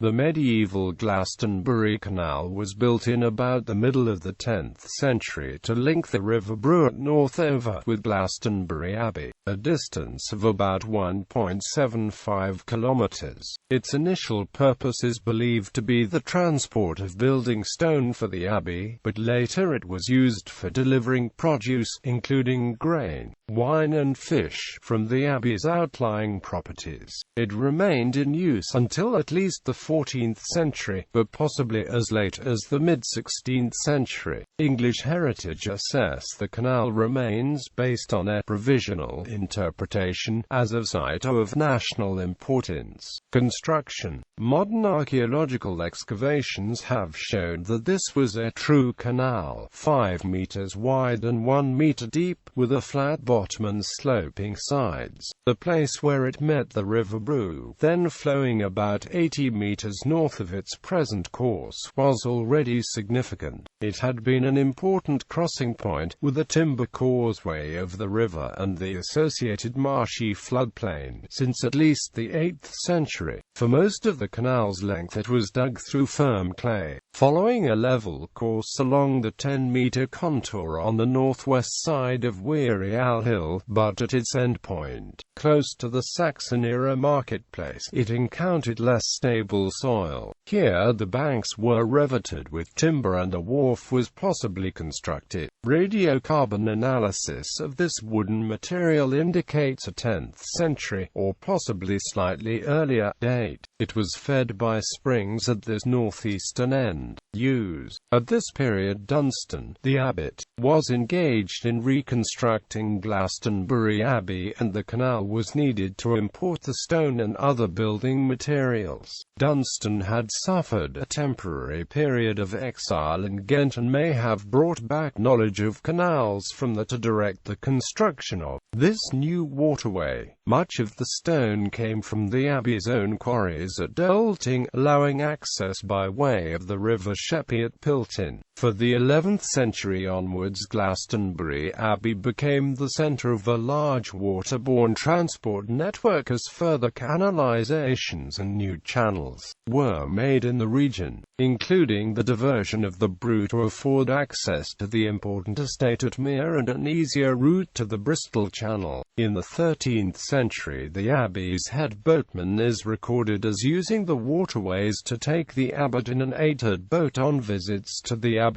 The medieval Glastonbury Canal was built in about the middle of the 10th century to link the River Brue at Northover with Glastonbury Abbey, a distance of about 1.75 kilometres. Its initial purpose is believed to be the transport of building stone for the abbey, but later it was used for delivering produce, including grain, wine and fish, from the abbey's outlying properties. It remained in use until at least the 14th century, but possibly as late as the mid-16th century. English heritage assess the canal remains based on a provisional interpretation, as a site of national importance. Construction. Modern archaeological excavations have shown that this was a true canal, 5 meters wide and 1 meter deep, with a flat bottom and sloping sides. The place where it met the River Brue, then flowing about 80 meters north of its present course, was already significant. It had been an important crossing point, with a timber causeway of the river and the associated marshy floodplain, since at least the 8th century. For most of the canal's length it was dug through firm clay, following a level course along the 10-meter contour on the northwest side of Weary-Al Hill, but at its endpoint, close to the Saxon-era marketplace, it encountered less stable soil. Here the banks were revetted with timber and a wharf was possibly constructed. Radiocarbon analysis of this wooden material indicates a 10th century, or possibly slightly earlier, date. It was fed by springs at this northeastern end. At this period Dunstan, the abbot, was engaged in reconstructing Glastonbury Abbey, and the canal was needed to import the stone and other building materials. Dunstan had suffered a temporary period of exile in Ghent and may have brought back knowledge of canals from there to direct the construction of this new waterway. Much of the stone came from the abbey's own quarries at Dolting, allowing access by way of the River Sheppey at Piltin. For the 11th century onwards, Glastonbury Abbey became the centre of a large waterborne transport network as further canalizations and new channels were made in the region, including the diversion of the Brue to afford access to the important estate at Mere and an easier route to the Bristol Channel. In the 13th century, the abbey's head boatman is recorded as using the waterways to take the abbot in an 8-oared boat on visits to the abbey's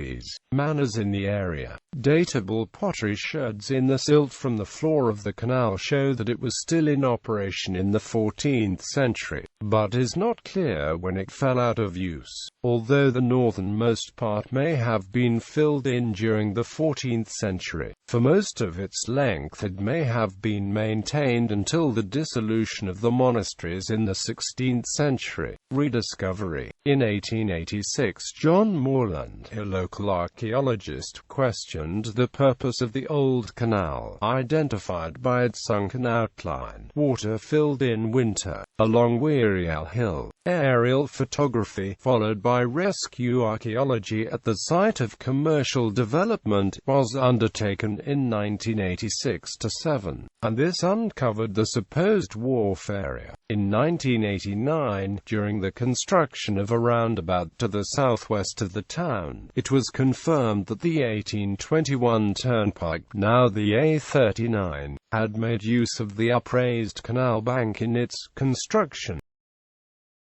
manors in the area. Datable pottery sherds in the silt from the floor of the canal show that it was still in operation in the 14th century, but is not clear when it fell out of use, although the northernmost part may have been filled in during the 14th century. For most of its length it may have been maintained until the dissolution of the monasteries in the 16th century. Rediscovery. In 1886, John Moreland, a local archaeologist, questioned the purpose of the old canal, identified by its sunken outline, water filled in winter, along Weary-Al Hill. Aerial photography, followed by rescue archaeology at the site of commercial development, was undertaken in 1986-7, and this uncovered the supposed wharf area. In 1989, during the construction of a roundabout to the southwest of the town, it was confirmed that the 1821 turnpike, now the A39, had made use of the upraised canal bank in its construction.